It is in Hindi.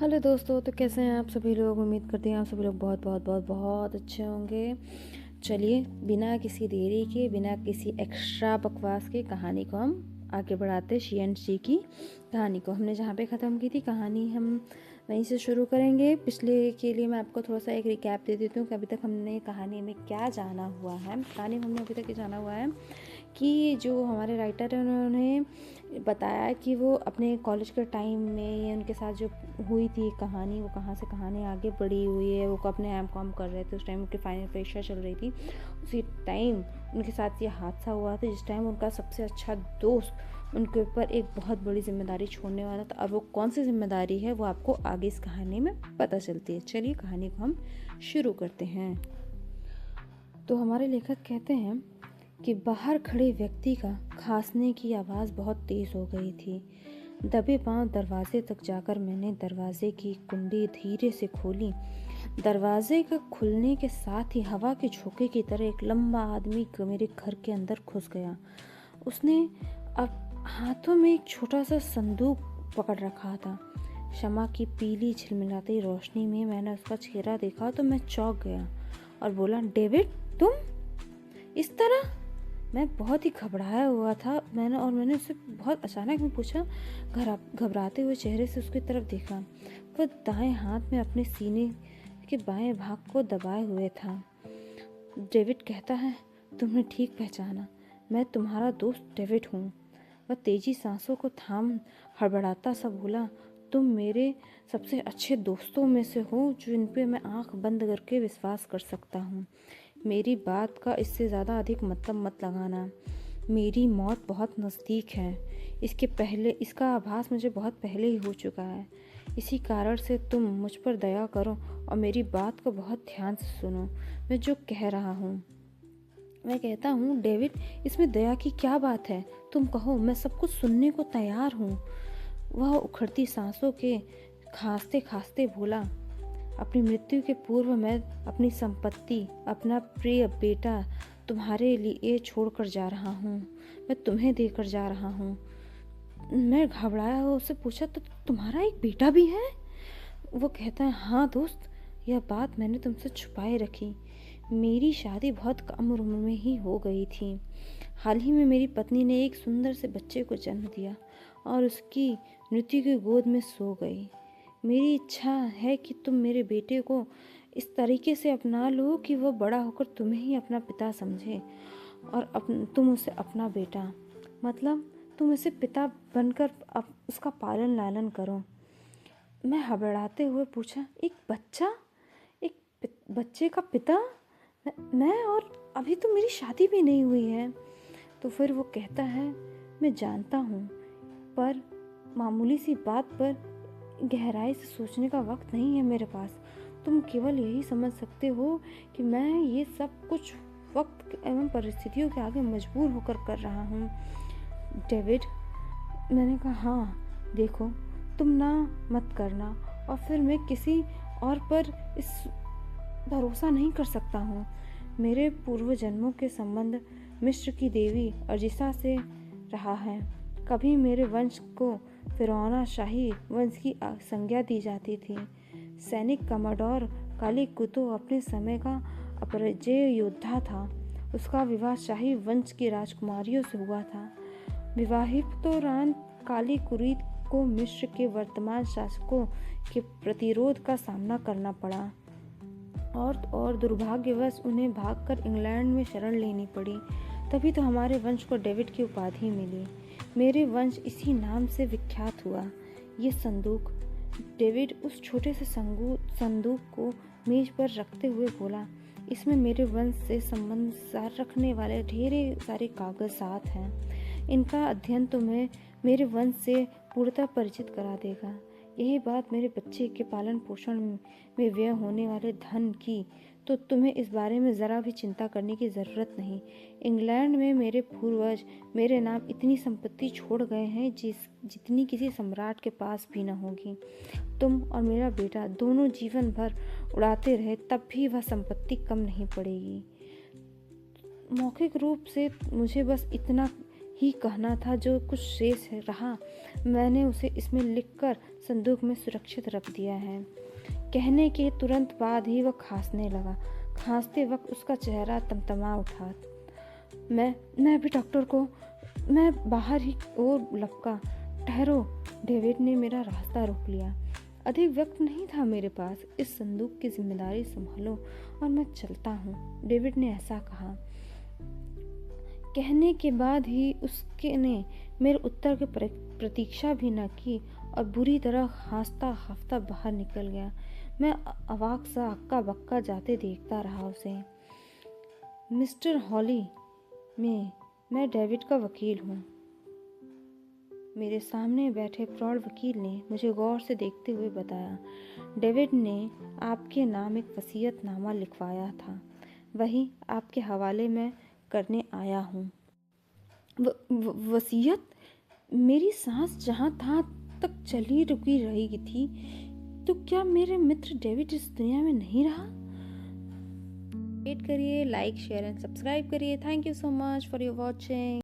हेलो दोस्तों, तो कैसे हैं आप सभी लोग। उम्मीद करते हैं आप सभी लोग बहुत बहुत बहुत बहुत अच्छे होंगे। चलिए, बिना किसी देरी के, बिना किसी एक्स्ट्रा बकवास के कहानी को हम आगे बढ़ाते। शी एंड शी की कहानी को हमने जहाँ पे ख़त्म की थी, कहानी हम वहीं से शुरू करेंगे। पिछले के लिए मैं आपको थोड़ा सा एक रिकैप दे देती हूँ कि अभी तक हमने कहानी में क्या जाना हुआ है। कहानी में हमने अभी तक ये जाना हुआ है कि जो हमारे राइटर हैं उन्होंने बताया कि वो अपने कॉलेज के टाइम में ये उनके साथ जो हुई थी कहानी, वो कहाँ से कहानी आगे बढ़ी हुई है। वो अपने एम.कॉम कर रहे थे, उस टाइम उनकी फाइनल परीक्षा चल रही थी। उसी टाइम उनके साथ ये हादसा हुआ था, जिस टाइम उनका सबसे अच्छा दोस्त उनके ऊपर एक बहुत बड़ी जिम्मेदारी छोड़ने वाला था। और वो कौन सी जिम्मेदारी है वो आपको आगे इस कहानी में पता चलती है। चलिए, कहानी को हम शुरू करते हैं। तो हमारे लेखक कहते हैं कि बाहर खड़े व्यक्ति का खांसने की आवाज़ बहुत तेज़ हो गई थी। दबे पांव दरवाजे तक जाकर मैंने दरवाजे की कुंडी धीरे से खोली। दरवाजे के खुलने के साथ ही हवा के झोंके की तरह एक लंबा आदमी मेरे घर के अंदर घुस गया। उसने अब हाथों में एक छोटा सा संदूक पकड़ रखा था। शमा की पीली झिलमिलाती रोशनी में मैंने उसका चेहरा देखा तो मैं चौंक गया और बोला, डेविड, तुम इस तरह? मैं बहुत ही घबराया हुआ था। मैंने उससे बहुत अचानक में पूछा। घबराते हुए चेहरे से उसकी तरफ देखा। वह दाएं हाथ में अपने सीने के बाएं भाग को दबाए हुए था। डेविड कहता है, तुमने ठीक पहचाना, मैं तुम्हारा दोस्त डेविड हूँ। वह तेजी सांसों को थाम हड़बड़ाता सा बोला, तुम मेरे सबसे अच्छे दोस्तों में से हो, जिन पे मैं आंख बंद करके विश्वास कर सकता हूँ। मेरी बात का इससे ज़्यादा अधिक मतलब मत लगाना। मेरी मौत बहुत नज़दीक है। इसका आभास मुझे बहुत पहले ही हो चुका है। इसी कारण से तुम मुझ पर दया करो और मेरी बात को बहुत ध्यान से सुनो। मैं जो कह रहा हूँ। मैं कहता हूँ, डेविड, इसमें दया की क्या बात है? तुम कहो, मैं सब कुछ सुनने को तैयार हूँ। वह उखड़ती सांसों के खांसते खांसते बोला, अपनी मृत्यु के पूर्व मैं अपनी संपत्ति, अपना प्रिय बेटा तुम्हारे लिए छोड़कर जा रहा हूँ। मैं तुम्हें देकर जा रहा हूँ। मैं घबराया हुआ उससे पूछा, तो तुम्हारा एक बेटा भी है? वो कहता है, हाँ दोस्त, यह बात मैंने तुमसे छुपाए रखी। मेरी शादी बहुत कम उम्र में ही हो गई थी। हाल ही में मेरी पत्नी ने एक सुंदर से बच्चे को जन्म दिया और उसकी मृत्यु की गोद में सो गई। मेरी इच्छा है कि तुम मेरे बेटे को इस तरीके से अपना लो कि वह बड़ा होकर तुम्हें ही अपना पिता समझे और तुम उसे अपना बेटा, मतलब तुम उसे पिता बनकर उसका पालन लालन करो। मैं हबड़ाते हुए पूछा, एक बच्चा, बच्चे का पिता? मैं और अभी तो मेरी शादी भी नहीं हुई है। तो फिर वो कहता है, मैं जानता हूँ, पर मामूली सी बात पर गहराई से सोचने का वक्त नहीं है मेरे पास। तुम केवल यही समझ सकते हो कि मैं ये सब कुछ वक्त एवं परिस्थितियों के आगे मजबूर होकर कर रहा हूँ। डेविड, मैंने कहा, हाँ देखो, तुम ना मत करना, और फिर मैं किसी और पर इस भरोसा नहीं कर सकता हूँ। मेरे पूर्व जन्मों के संबंध मिस्र की देवी अर्जिसा से रहा है। कभी मेरे वंश को फिरौना शाही वंश की संज्ञा दी जाती थी। सैनिक कमांडर काली कुतो अपने समय का अपरिजेय योद्धा था। उसका विवाह शाही वंश की राजकुमारियों से हुआ था। विवाहित दौरान काली कुरीत को मिस्र के वर्तमान शासकों के प्रतिरोध का सामना करना पड़ा और दुर्भाग्यवश उन्हें भागकर इंग्लैंड में शरण लेनी पड़ी। तभी तो हमारे वंश को डेविड की उपाधि मिली। मेरे वंश इसी नाम से विख्यात हुआ। ये संदूक, डेविड उस छोटे से संदूक को मेज पर रखते हुए बोला, इसमें मेरे वंश से संबंध रखने वाले ढेरे सारे कागजात हैं। इनका अध्ययन तुम्हें मेरे वंश से पूर्णतः परिचित करा देगा। यही बात मेरे बच्चे के पालन पोषण में व्यय होने वाले धन की, तो तुम्हें इस बारे में ज़रा भी चिंता करने की ज़रूरत नहीं। इंग्लैंड में मेरे पूर्वज मेरे नाम इतनी संपत्ति छोड़ गए हैं जितनी किसी सम्राट के पास भी न होगी। तुम और मेरा बेटा दोनों जीवन भर उड़ाते रहे तब भी वह संपत्ति कम नहीं पड़ेगी। मौखिक रूप से मुझे बस इतना ही कहना था जो कुछ शेष रहा मैंने उसे इसमें लिखकर संदूक में सुरक्षित रख दिया है। कहने के तुरंत बाद ही वह खांसने लगा। खांसते वक्त उसका चेहरा तमतमा उठा। मैं भी डॉक्टर को मैं बाहर ही और लपका। ठहरो, डेविड ने मेरा रास्ता रोक लिया। अधिक वक्त नहीं था मेरे पास। इस संदूक की जिम्मेदारी संभालो और मैं चलता हूँ, डेविड ने ऐसा कहा। कहने के बाद ही उसके ने मेरे उत्तर की प्रतीक्षा भी न की और बुरी तरह खांसता हाफता बाहर निकल गया। मैं अवाक सा हक्का बक्का जाते देखता रहा उसे। मिस्टर हॉली मैं डेविड का वकील हूँ, मेरे सामने बैठे प्रौढ़ वकील ने मुझे गौर से देखते हुए बताया। डेविड ने आपके नाम एक वसीयतनामा लिखवाया था, वही आपके हवाले में करने आया हूँ। वसीयत? मेरी सांस जहाँ तहाँ तक चली रुकी रही थी। तो क्या मेरे मित्र डेविड इस दुनिया में नहीं रहा? वेट करिए, लाइक शेयर एंड सब्सक्राइब करिए। Thank you so much for your watching.